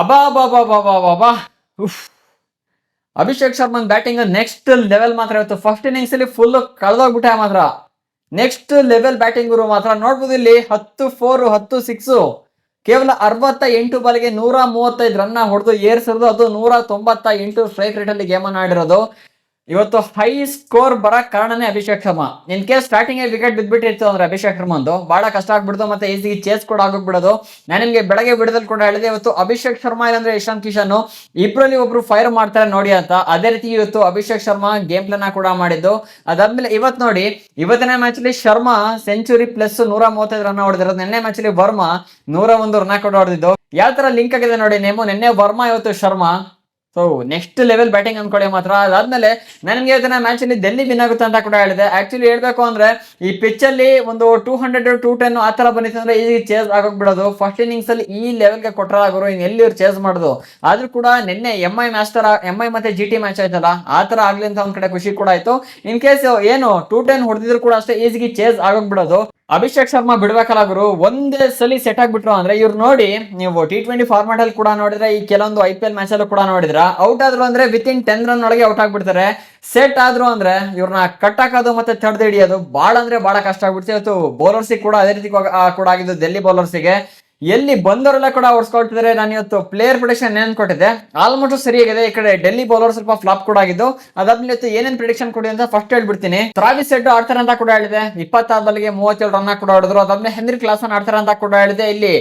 ಅಬಾ ಬಾ ಬಾ ಬಾ ಬಾ ಬಾ ಬಾ ಉಫ್. ಅಭಿಷೇಕ್ ಶರ್ಮನ್ ಬ್ಯಾಟಿಂಗ್ ನೆಕ್ಸ್ಟ್ ಲೆವೆಲ್ ಮಾತ್ರ ಇವತ್ತು. ಫಸ್ಟ್ ಇನ್ನಿಂಗ್ಸ್ ಅಲ್ಲಿ ಫುಲ್ ಕಳೆದೋಗ್ಬಿಟ್ಟೆ ಮಾತ್ರ. ನೆಕ್ಸ್ಟ್ ಲೆವೆಲ್ ಬ್ಯಾಟಿಂಗ್ ಮಾತ್ರ ನೋಡ್ಬೋದು. ಇಲ್ಲಿ 10 4 10 6 ಕೇವಲ 68 ಬಾಲ್ಗೆ 135 ರನ್ ಹೊಡೆದು ಏರ್ಸಿರೋದು. ಅದು 198 ಸ್ಟ್ರೈಕ್ ರೇಟ್ ಅಲ್ಲಿ ಗೇಮ್ ಅನ್ನು ಆಡಿರೋದು. ಇವತ್ತು ಹೈ ಸ್ಕೋರ್ ಬರಕ್ ಕಾರಣನೇ Abhishek Sharma. In case starting wicket ಬಿದ್ಬಿಟ್ಟಿತ್ತು ಅಂದ್ರೆ ಅಭಿಷೇಕ್ ಶರ್ಮಂದು ಬಹಳ ಕಷ್ಟ ಆಗ್ಬಿಡ್ತು, ಮತ್ತೆ ಈಸಿ ಚೇಸ್ ಕೂಡ ಆಗೋಗ್ಬಿಡೋದು. ನಾನು ನಿಮ್ಗೆ ಬೆಳಗ್ಗೆ ಬಿಡದಲ್ಲಿ ಕೂಡ ಹೇಳಿದೆ, ಇವತ್ತು ಅಭಿಷೇಕ್ ಶರ್ಮಾ ಇಲ್ಲಾಂದ್ರೆ ಇಶಾನ್ ಕಿಶನ್ ಇಬ್ಬರಲ್ಲಿ ಒಬ್ರು ಫೈರ್ ಮಾಡ್ತಾರೆ ನೋಡಿ ಅಂತ. ಅದೇ ರೀತಿ ಇವತ್ತು ಅಭಿಷೇಕ್ ಶರ್ಮಾ ಗೇಮ್ ಪ್ಲಾನ್ ಕೂಡ ಮಾಡಿದ್ದು. ಅದಾದ್ಮೇಲೆ ಇವತ್ತು ನೋಡಿ, ಇವತ್ತಿನ ಮ್ಯಾಚ್ ಅಲ್ಲಿ ಶರ್ಮಾ ಸೆಂಚುರಿ ಪ್ಲಸ್ 135 ರನ್ ಹೊಡೆದಿರೋದು. ನಿನ್ನೆ ಮ್ಯಾಚ್ ಅಲ್ಲಿ ವರ್ಮಾ 101 ರನ್ ಕೂಡ ಹೊಡೆದಿದ್ದು. ಯಾವ ತರ ಲಿಂಕ್ ಆಗಿದೆ ನೋಡಿ ನೇಮು. ನಿನ್ನೆ ವರ್ಮಾ, ಇವತ್ತು Sharma. So next level batting ಅನ್ಕೊಳ್ಳಿ ಮಾತ್ರ. ಅದಾದ್ಮೇಲೆ ನನಗೆ ಇವತ್ತಿನ ಮ್ಯಾಚ್ ಅಲ್ಲಿ ಡೆಲ್ಲಿ ವಿನ್ ಆಗುತ್ತೆ ಅಂತ ಕೂಡ ಹೇಳಿದೆ. ಆಕ್ಚುಲಿ ಹೇಳ್ಬೇಕು ಅಂದ್ರೆ ಈ ಪಿಚ್ ಅಲ್ಲಿ ಒಂದು 200 210 ಆ ತರ ಬಂದಿತ್ತು ಅಂದ್ರೆ ಈಸಿ ಚೇಸ್ ಆಗೋಗ್ಬಿಡೋದು. ಫಸ್ಟ್ ಇನ್ನಿಂಗ್ಸ್ ಅಲ್ಲಿ ಈ ಲೆವೆಲ್ಗೆ ಕೊಟ್ಟರಾಗೋರು ಇನ್ ಎಲ್ಲಿ ಇವ್ರು ಚೇಸ್ ಮಾಡೋದು. ಆದ್ರೂ ಕೂಡ ನಿನ್ನೆ ಎಂಐ ಮತ್ತೆ GT ಮ್ಯಾಚ್ ಆಯ್ತಲ್ಲ, ಆ ತರ ಆಗ್ಲಿ ಅಂತ ಒಂದ್ ಕಡೆ ಖುಷಿ ಕೂಡ ಆಯ್ತು. ಇನ್ ಕೇಸ್ ಏನು 210 ಹೊಡೆದಿದ್ರು ಕೂಡ ಅಷ್ಟೇ ಈಸಿಗೆ ಚೇಸ್ ಆಗೋಗ್ಬಿಡೋದು. ಅಭಿಷೇಕ್ ಶರ್ಮಾ ಬಿಡ್ಬೇಕಲ್ಲ ಗುರು, ಒಂದೇ ಸಲ ಸೆಟ್ ಆಗ್ಬಿಟ್ರು ಅಂದ್ರೆ ಇವ್ರು ನೋಡಿ. ನೀವು T20 ಫಾರ್ಮ್ಯಾಟ್ ಅಲ್ಲಿ ಕೂಡ ನೋಡಿದ್ರೆ, ಈ ಕೆಲವೊಂದು IPL ಮ್ಯಾಚ್ ಅಲ್ಲೂ ಕೂಡ ನೋಡಿದ್ರ, ಔಟ್ ಆದ್ರು ಅಂದ್ರೆ ವಿತಿನ್ 10 ರನ್ ಒಳಗೆ ಔಟ್ ಆಗ್ಬಿಡ್ತಾರೆ. ಸೆಟ್ ಆದ್ರು ಅಂದ್ರೆ ಇವ್ರನ್ನ ಕಟ್ ಹಾಕೋದು ಮತ್ತೆ ತಡೆದು ಹಿಡಿಯೋದು ಬಹಳ ಅಂದ್ರೆ ಬಹಳ ಕಷ್ಟ ಆಗ್ಬಿಡ್ತು. ಇವತ್ತು ಬೌಲರ್ಸಿಗೆ ಕೂಡ ಅದೇ ರೀತಿ ಕೂಡ ಆಗಿದ್ದು. ಡೆಲ್ಲಿ ಬೌಲರ್ಸಿಗೆ ಎಲ್ಲಿ ಬಂದವರೆಲ್ಲ ಕೂಡ ಓಡಿಸ್ಕೊಳ್ತಿದ್ದಾರೆ. ನಾನು ಇವತ್ತು ಪ್ಲೇಯರ್ ಪ್ರಿಡಿಕ್ಷನ್ ಏನ್ ಕೊಟ್ಟಿದ್ದೆ ಆಲ್ಮೋಸ್ಟ್ ಸರಿಯಾಗಿದೆ. ಈ ಕಡೆ ಡೆಲ್ಲಿ ಬೌಲರ್ ಸ್ವಲ್ಪ ಫ್ಲಾಪ್ ಕೂಡ ಆಗಿದ್ದು. ಅದಾದ್ಮೇಲೆ ಇವತ್ತು ಏನೇನ್ ಪ್ರಿಡಿಕ್ಷನ್ ಕೊಡಿ ಅಂತ ಫಸ್ಟ್ ಹೇಳ್ಬಿಡ್ತೀನಿ. ಟ್ರಾವಿಸ್ ಹೆಡ್ ಆಡ್ತಾರೆ ಅಂತ ಕೂಡ ಹೇಳಿದೆ. 26 ಬಾಲ್ಗೆ 37 ರನ್ ಕೂಡ ಹೊಡೆದ್ರು. ಅದಾದ್ಮೇಲೆ ಹೆನ್ರಿ ಕ್ಲಾಸನ್ ಆಡ್ತಾರೆ ಅಂತ ಕೂಡ ಹೇಳಿದೆ. ಇಲ್ಲಿ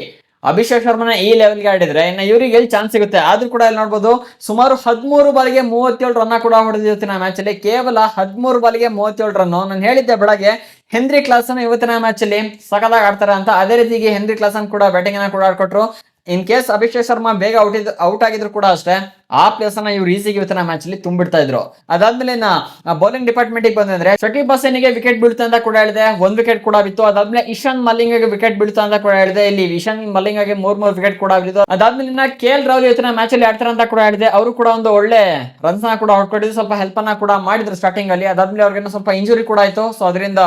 ಅಭಿಷೇಕ್ ಶರ್ಮನ ಈ ಲೆವೆಲ್ಗೆ ಆಡಿದ್ರೆ ಇನ್ನು ಇವ್ರಿಗೆ ಎಲ್ಲಿ ಚಾನ್ಸ್ ಸಿಗುತ್ತೆ. ಆದ್ರೂ ಕೂಡ ಇಲ್ಲಿ ನೋಡ್ಬೋದು, ಸುಮಾರು 13 ಬಾಲ್ಗೆ 37 ರನ್ ಕೂಡ ಹೊಡೆದಿರ್ತೀನಿ ಆ ಮ್ಯಾಚ್ ಅಲ್ಲಿ. ಕೇವಲ 13 ಬಾಲ್ಗೆ 37 ರನ್. ನಾನು ಹೇಳಿದ್ದೆ ಬೆಳಗ್ಗೆ ಹೆನ್ರಿ ಕ್ಲಾಸನ್ ಇವತ್ತಿನ ಮ್ಯಾಚ್ ಅಲ್ಲಿ ಸಕಲಾಗಿ ಆಡ್ತಾರೆ ಅಂತ. ಅದೇ ರೀತಿಗೆ ಹೆನ್ರಿ ಕ್ಲಾಸನ್ ಕೂಡ ಬ್ಯಾಟಿಂಗ್ ಅನ್ನ ಕೂಡ ಆಡ್ಕೊಟ್ರು. ಇನ್ ಕೇಸ್ ಅಭಿಷೇಕ್ ಶರ್ಮಾ ಬೇಗ ಔಟ್ ಆಗಿದ್ರು ಕೂಡ ಅಷ್ಟೇ, ಆ ಪ್ಲೇಸ್ ಅನ್ನ ಇವ್ರು ಈಸಿಗೆ ಇವತ್ತಿನ ಮ್ಯಾಚ್ ಅಲ್ಲಿ ತುಂಬಿಡ್ತಾ ಇದ್ರು. ಅದಾದ್ಮೇಲೆ ಬೌಲಿಂಗ್ ಡಿಪಾರ್ಟ್ಮೆಂಟ್ ಬಂದ್ರೆ ಶಕೀಬ್ ಹಸನ್ಗೆ ವಿಕೆಟ್ ಬೀಳುತ್ತೆ ಅಂತ ಕೂಡ ಹೇಳಿದೆ. 1 ವಿಕೆಟ್ ಕೂಡ ಬಿತ್ತು. ಅದಾದ್ಮೇಲೆ ಇಶಾನ್ ಮಲ್ಲಿಂಗ್ಗೆ ವಿಕೆಟ್ ಬೀಳುತ್ತೆ ಅಂತ ಕೂಡ ಹೇಳಿದೆ. ಇಲ್ಲಿ ಇಶಾನ್ ಮಲ್ಲಿಂಗ್ಗೆ 3 ವಿಕೆಟ್ ಕೂಡ ಬಿತ್ತು. ಅದಾದ್ಮೇಲೆ KL ರಾಹುಲ್ ಇವತ್ತಿನ ಮ್ಯಾಚ್ ಅಲ್ಲಿ ಆಡ್ತಾರೆ ಅಂತ ಕೂಡ ಹೇಳಿದೆ. ಅವರು ಕೂಡ ಒಂದು ಒಳ್ಳೆ ರನ್ಸ್ ನ ಕೂಡ ಹೊಡ್ಕೊಂಡಿದ್ರು, ಸ್ವಲ್ಪ ಹೆಲ್ಪ್ ಅನ್ನ ಕೂಡ ಮಾಡಿದ್ರು ಸ್ಟಾರ್ಟಿಂಗ್ ಅಲ್ಲಿ. ಅದಾದ್ಮೇಲೆ ಅವ್ರಿಗೆ ಸ್ವಲ್ಪ ಇಂಜುರಿ ಕೂಡ ಆಯ್ತು. ಸೊ ಅದರಿಂದ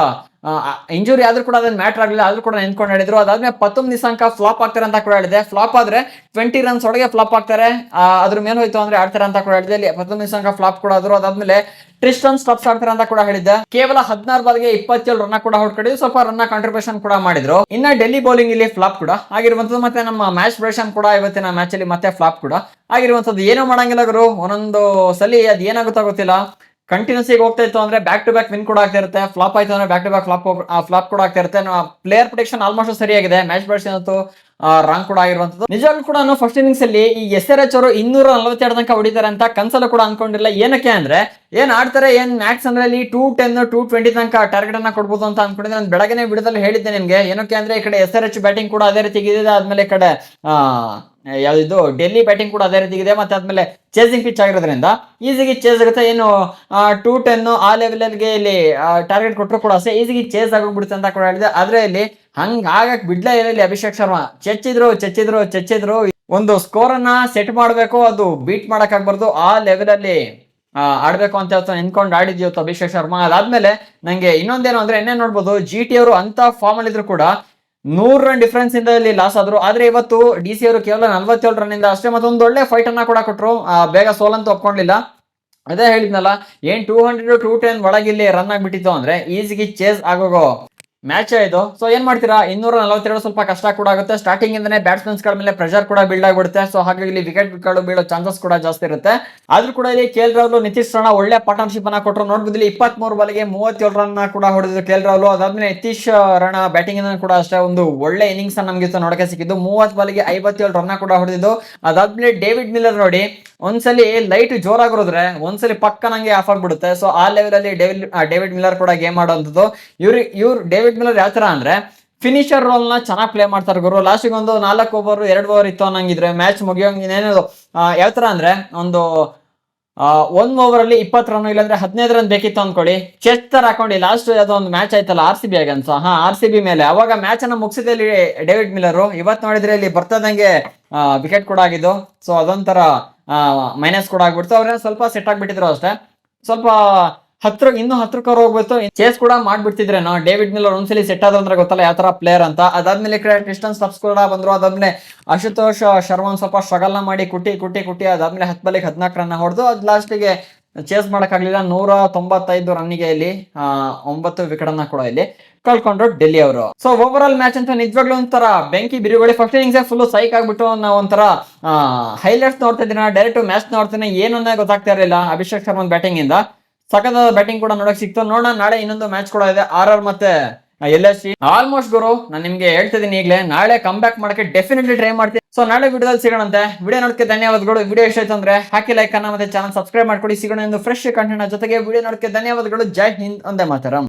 ಇಂಜುರಿ ಆದ್ರೂ ಕೂಡ ಅದನ್ನ ಮ್ಯಾಟರ್ ಆಗಲಿಲ್ಲ, ಆದ್ರೂ ಕೂಡ ನೆನ್ಕೊಂಡು ಹೇಳಿದ್ರು. ಅದಾದ್ಮೇಲೆ ಪತುಮ್ ನಿಸಾಂಕ ಫ್ಲಾಪ್ ಆಗ್ತಾರೆ ಅಂತ ಕೂಡ ಹೇಳಿದೆ. ಫ್ಲಾಪ್ ಆದ್ರೆ 20 ರನ್ಸ್ ಒಳಗೆ ಫ್ಲಾಪ್ ಆಗ್ತಾರೆ, ಅದ್ರ ಮೇಲೆ ಹೋಯ್ತು ಅಂದ್ರೆ ಆಡ್ತಾರೆ ಅಂತ ಕೂಡ ಹೇಳಿದೆ. ಇಲ್ಲಿ ಪತುಮ್ ನಿಸಾಂಕ ಫ್ಲಾಪ್ ಕೂಡ ಆದ್ರು. ಅದಾದ್ಮೇಲೆ ಟ್ರಿಸ್ಟನ್ ಸ್ಟಬ್ಸ್ ಆಡ್ತಾರೆ ಅಂತ ಕೂಡ ಹೇಳಿದ್ದೆ. ಕೇವಲ 16 ಬಾಲ್ಗೆ 27 ರನ್ ಕೂಡ ಹೊಡ್ಕೊಂಡಿದ್ದು, ಸ್ವಲ್ಪ ರನ್ ಕಾಂಟ್ರಿಬ್ಯೂಷನ್ ಕೂಡ ಮಾಡಿದ್ರು. ಇನ್ನ ಡೆಲ್ಲಿ ಬೌಲಿಂಗ್ ಇಲ್ಲಿ ಫ್ಲಾಪ್ ಕೂಡ ಆಗಿರುವಂತದ್ದು. ಮತ್ತೆ ನಮ್ಮ ಮ್ಯಾಚ್ ಪ್ರೆಡಿಕ್ಷನ್ ಕೂಡ ಇವತ್ತಿನ ಮ್ಯಾಚ್ ಅಲ್ಲಿ ಮತ್ತೆ ಫ್ಲಾಪ್ ಕೂಡ ಆಗಿರುವಂತದ್ದು. ಏನೋ ಮಾಡಂಗಿಲ್ಲ ಗುರು, ಒಂದೊಂದು ಸಲಿ ಅದ್ ಏನಾಗುತ್ತಾ ಗೊತ್ತಿಲ್ಲ. ಕಂಟಿನ್ಯೂಸ್ ಆಗಿ ಹೋಗ್ತಾ ಇತ್ತು ಅಂದ್ರೆ ಬ್ಯಾಕ್ ಟು ಬ್ಯಾಕ್ ವಿನ್ ಕೂಡ ಆಗ್ತಾ ಇರುತ್ತೆ. ಫ್ಲಾಪ್ ಆಯ್ತು ಅಂದ್ರೆ ಬ್ಯಾಕ್ ಟು ಬ್ಯಾಕ್ ಫ್ಲಾಪ್ ಕೂಡ ಆಗ್ತಾ ಇರುತ್ತೆ. ಪ್ಲೇಯರ್ ಪ್ರೊಟೆಕ್ಷನ್ ಆಲ್ಮೋಸ್ಟ್ ಸರಿಯಾಗಿದೆ. ಮ್ಯಾಚ್ ಪ್ರೆಡಿಕ್ಷನ್ ಅಂತೂ ರಾಂಗ್ ಕೂಡ ಆಗಿರುವಂತದ್ದು. ನಿಜವಾಗ್ಲೂ ಕೂಡ ಫಸ್ಟ್ ಇನ್ನಿಂಗ್ಸ್ ಅಲ್ಲಿ ಈ SRH ಅವರು 242 ತನಕ ಹೊಡಿತಾರೆ ಅಂತ ಕನ್ಸಲ್ಲ ಕೂಡ ಅನ್ಕೊಂಡಿಲ್ಲ. ಏನಕ್ಕೆ ಅಂದ್ರೆ ಏನ್ ಆಡ್ತಾರೆ, ಏನ್ ಮ್ಯಾಚ್ ಅಂದ್ರೆ ಇಲ್ಲಿ 210 220 ತನಕ ಟಾರ್ಗೆಟ್ ಅನ್ನ ಕೊಡ್ಬೋದು ಅಂತ ಅನ್ಕೊಂಡಿದ್ದೆ. ನಾನು ಬೆಳಗ್ಗೆ ಬಿಡದಲ್ಲಿ ಹೇಳಿದ್ದೆ ನಿಮ್ಗೆ. ಏನಕ್ಕೆ ಅಂದ್ರೆ ಈ ಕಡೆ SRH ಬ್ಯಾಟಿಂಗ್ ಕೂಡ ಅದೇ ರೀತಿ ಇದೆ. ಆದ್ಮೇಲೆ ಈ ಕಡೆ ಯಾವ್ದು ಡೆಲ್ಲಿ ಬ್ಯಾಟಿಂಗ್ ಕೂಡ ಅದೇ ರೀತಿ ಇದೆ. ಮತ್ತೆ ಆದ್ಮೇಲೆ ಚೇಸಿಂಗ್ ಪಿಚ್ ಆಗಿರೋದ್ರಿಂದ ಈಸಿಗೆ ಚೇಸ್ ಆಗುತ್ತೆ. ಏನು 210 ಆ ಲೆವೆಲ್ಗೆ ಇಲ್ಲಿ ಟಾರ್ಗೆಟ್ ಕೊಟ್ಟರು ಕೂಡ ಅಷ್ಟೇ ಈಸಿಗೆ ಚೇಸ್ ಆಗೋಗ್ಬಿಡುತ್ತೆ ಅಂತ ಕೂಡ ಹೇಳಿದೆ. ಆದ್ರೆ ಇಲ್ಲಿ ಹಂಗ ಆಗಕ್ ಬಿಡ್ಲೇ ಇಲ್ಲ. ಇಲ್ಲಿ ಅಭಿಷೇಕ್ ಶರ್ಮಾ ಚೆಚ್ಚಿದ್ರು ಒಂದು ಸ್ಕೋರ್ ಅನ್ನ ಸೆಟ್ ಮಾಡ್ಬೇಕು, ಅದು ಬೀಟ್ ಮಾಡಕ್ ಆಗ್ಬಾರ್ದು, ಆ ಲೆವೆಲ್ ಅಲ್ಲಿ ಆಡ್ಬೇಕು ಅಂತ ನಿಂತ್ಕೊಂಡು ಆಡಿದ್ವಿ ಅಭಿಷೇಕ್ ಶರ್ಮಾ. ಅದಾದ್ಮೇಲೆ ನಂಗೆ ಇನ್ನೊಂದೇನು ಅಂದ್ರೆ ಇನ್ನೇ ನೋಡ್ಬೋದು, GT ಅವರು ಅಂತ ಫಾರ್ಮ್ ಅಲ್ಲಿ ಇದ್ರು ಕೂಡ 100 ರನ್ ಡಿಫರೆನ್ಸ್ ಇಂದ ಇಲ್ಲಿ ಲಾಸ್ ಆದ್ರು. ಆದ್ರೆ ಇವತ್ತು DC ಅವರು ಕೇವಲ 47 ರನ್ ಇಂದ ಅಷ್ಟೇ ಮತ್ತೊಂದು ಒಳ್ಳೆ ಫೈಟ್ ಅನ್ನ ಕೂಡ ಕೊಟ್ರು. ಬೇಗ ಸೋಲಂತೂ ಒಪ್ಕೊಂಡಿಲ್ಲ. ಅದೇ ಹೇಳಿದ್ನಲ್ಲ, ಏನ್ 200 210 ಒಳಗಿಲ್ಲಿ ರನ್ ಆಗ್ಬಿಟ್ಟಿತ್ತು ಅಂದ್ರೆ ಈಸಿಗೆ ಚೇಸ್ ಆಗೋಗೋ ಮ್ಯಾಚ್ ಇದು. ಸೊ ಏನ್ ಮಾಡ್ತೀರಾ, 242 ಸ್ವಲ್ಪ ಕಷ್ಟ ಕೂಡ ಆಗುತ್ತೆ. ಸ್ಟಾರ್ಟಿಂಗ್ ಇಂದನೇ ಬ್ಯಾಟ್ಸ್ಮನ್ಸ್ ಗಳ ಮೇಲೆ ಪ್ರೆಷರ್ ಕೂಡ ಬಿಲ್ಡ್ ಆಗ್ಬಿಡುತ್ತೆ. ಸೊ ಹಾಗಾಗಿ ಇಲ್ಲಿ ವಿಕೆಟ್ ಗಳು ಬೀಳೋ ಚಾನ್ಸಸ್ ಕೂಡ ಜಾಸ್ತಿ ಇರುತ್ತೆ. ಆದ್ರೂ ಕೂಡ ಇಲ್ಲಿ KL ರಾಹುಲ್ ನಿತೀಶ್ ರಾಣಾ ಒಳ್ಳೆ ಪಾರ್ಟ್ನರ್ಶಿಪ್ ಅನ್ನ ಕೊಟ್ಟರು. ನೋಡ್ಬೋದು ಇಲ್ಲಿ 23 ಬಾಲ್ಗೆ 37 ರನ್ ಕೂಡ ಹೊಡೆದ್ರು KL ರಾಹುಲ್. ಅದಾದ್ಮೇಲೆ ನಿತೀಶ್ ರಾಣಾ ಬ್ಯಾಟಿಂಗ್ ಇಂದ ಕೂಡ ಅಷ್ಟೇ ಒಂದು ಒಳ್ಳೆ ಇನ್ನಿಂಗ್ಸ್ ನಮ್ಗೆ ನೋಡಕ್ಕೆ ಸಿಕ್ಕಿದ್ದು. 30 ಬಾಲ್ಗೆ 57 ರನ್ ಕೂಡ ಹೊಡೆದಿದ್ದು. ಅದಾದ್ಮೇಲೆ ಡೇವಿಡ್ ಮಿಲ್ಲರ್ ನೋಡಿ, ಒಂದ್ಸಲಿ ಲೈಟ್ ಜೋರಾಗಿ ಹೊಡೆದ್ರೆ ಒಂದ್ಸಲಿ ಪಕ್ಕ ನಂಗೆ ಆಫ್ ಆಗ್ಬಿಡುತ್ತೆ. ಸೊ ಆ ಲೆವೆಲ್ ಅಲ್ಲಿ ಡೇವಿಡ್ ಮಿಲ್ಲರ್ ಕೂಡ ಗೇಮ್ ಆಡುವಂಥದ್ದು. ಇವ್ರು ಡೇವಿಡ್ ಮಿಲ್ಲರ್ ಯಾವ ತರ ಅಂದ್ರೆ ಫಿನಿಶರ್ ರೋಲ್ ನ ಚೆನ್ನಾಗಿ ಪ್ಲೇ ಮಾಡ್ತಾರೆ ಗುರು. ಲಾಸ್ಟಿಗೆ ಒಂದು 4 ಓವರ್ 2 ಓವರ್ ಇತ್ತು ಅನ್ನಂಗಿದ್ರೆ ಮ್ಯಾಚ್ ಮುಗಿಯೋಂಗೇನೇನದು ಯಾವ ತರ ಅಂದ್ರೆ ಒಂದು 1 ಓವರ್ ಅಲ್ಲಿ 20 ರನ್ ಇಲ್ಲಾಂದ್ರೆ 15 ರನ್ ಬೇಕಿತ್ತು ಅನ್ಕೊಳ್ಳಿ. ಚೆಸ್ ತರ ಹಾಕೊಂಡು ಲಾಸ್ಟ್ ಯಾವ್ದೋ ಒಂದು ಮ್ಯಾಚ್ ಆಯ್ತಲ್ಲ RCB ಅಗೇನ್ಸ್ಟ್ RCB ಮೇಲೆ, ಅವಾಗ ಮ್ಯಾಚ್ ಅನ್ನ ಮುಗಿಸಿದೆ ಇಲ್ಲಿ ಡೇವಿಡ್ ಮಿಲ್ಲರ್. ಇವತ್ತು ನೋಡಿದ್ರೆ ಇಲ್ಲಿ ಬರ್ತದಂಗೆ ವಿಕೆಟ್ ಕೂಡ ಆಗಿದ್ದು. ಸೊ ಅದೊಂಥರ ಮೈನಸ್ ಕೂಡ ಆಗ್ಬಿಡ್ತು. ಅವ್ರೇನೋ ಸ್ವಲ್ಪ ಸೆಟ್ ಆಗ್ಬಿಟ್ಟಿದ್ರು ಅಷ್ಟೇ. ಸ್ವಲ್ಪ ಇನ್ನೂ ಹತ್ರಕ್ಕೆ ಹೋಗ್ಬೇಕು. ಚೇಸ್ ಕೂಡ ಮಾಡ್ಬಿಡ್ತಿದ್ರೆ ನಾವು ಡೇವಿಡ್ ಮಿಲ್ಲರ್ ಒಂದ್ಸಲಿ ಸೆಟ್ ಆದ ಅಂದ್ರೆ ಗೊತ್ತಲ್ಲ ಯಾವ ತರ ಪ್ಲೇಯರ್ ಅಂತ. ಅದಾದ್ಮೇಲೆ ಕ್ರಿಸ್ಟನ್ ಸ್ಟಬ್ಸ್ ಕೂಡ ಬಂದ್ರು. ಅದಾದ್ಮೇಲೆ ಅಶುತೋಷ್ ಶರ್ಮಾ ಸ್ವಲ್ಪ ಸ್ಟ್ರಗಲ್ ನ ಮಾಡಿ ಕುಟ್ಟಿ ಅದಾದ್ಮೇಲೆ 10 ಬಾಲಿಗೆ 14 ರನ್ ಹೊಡೆದು ಅದ್ ಲಾಸ್ಟಿಗೆ ಚೇಸ್ ಮಾಡಕ್ಕಾಗ್ಲಿಲ್ಲ. 195 ರನ್ನಿಗೆ ಇಲ್ಲಿ 9 ವಿಕೆಟ್ ಅನ್ನ ಕೂಡ ಇಲ್ಲಿ ಕಳ್ಕೊಂಡ್ರು ಡೆಲ್ಲಿ ಅವರು. ಸೊ ಓವರ್ ಆಲ್ ಮ್ಯಾಚ್ ಅಂತ ನಿಜವಾಗ್ಲೂ ಒಂಥರ ಬೆಂಕಿ ಬಿರುಗಡೆ. ಫಸ್ಟ್ ಇನ್ನಿಂಗ್ಸ್ ಫುಲ್ ಸೈಕ್ ಆಗ್ಬಿಟ್ಟು ನಾವು ಒಂಥರ ಹೈಲೈಟ್ಸ್ ನೋಡ್ತಾ ಇದ್ದೀನ, ಡೈರೆಕ್ಟ್ ಮ್ಯಾಚ್ ನೋಡ್ತೀನಿ, ಏನನ್ನ ಗೊತ್ತಾಗ್ತಾ ಇರಲಿಲ್ಲ. ಅಭಿಷೇಕ್ ಶರ್ಮಾ ಬ್ಯಾಟಿಂಗ್ ಇಂದ ಸಖತ್ ಬ್ಯಾಟಿಂಗ್ ಕೂಡ ನೋಡಕ್ ಸಿಕ್ತು. ನೋಡೋಣ ನಾಳೆ ಇನ್ನೊಂದು ಮ್ಯಾಚ್ ಕೂಡ ಇದೆ, RR ಮತ್ತೆ LSG. ಆಲ್ಮೋಸ್ಟ್ ಗುರು ನಾನು ನಿಮ್ಗೆ ಹೇಳ್ತಿದ್ದೀನಿ ಈಗಲೇ, ನಾಳೆ ಕಮ್ ಬ್ಯಾಕ್ ಮಾಡಕ್ಕೆ ಡೆಫಿನೆಟ್ಲಿ ಟ್ರೈ ಮಾಡ್ತೀನಿ. ಸೊ ನಾಳೆ ವಿಡಿಯೋದಲ್ಲಿ ಸಿಗೋಣಂತೆ. ವಿಡಿಯೋ ನೋಡಕ್ಕೆ ಧನ್ಯವಾದಗಳು. ವಿಡಿಯೋ ಇಷ್ಟ ಆಯ್ತು ಅಂದ್ರೆ ಹಾಕಿ ಲೈಕ್ ಅನ್ನ ಮತ್ತೆ ಚಾನಲ್ ಸಬ್ಸ್ಕ್ರೈಬ್ ಮಾಡ್ಕೊಳ್ಳಿ. ಸಿಗೋಣ ಒಂದು ಫ್ರೆಶ್ ಕಂಟೆಂಟ್ ಜೊತೆಗೆ. ವಿಡಿಯೋ ನೋಡಕ್ಕೆ ಧನ್ಯವಾದಗಳು. ಜೈ ಹಿಂದ್, ಒಂದೇ ಮಾತರಂ.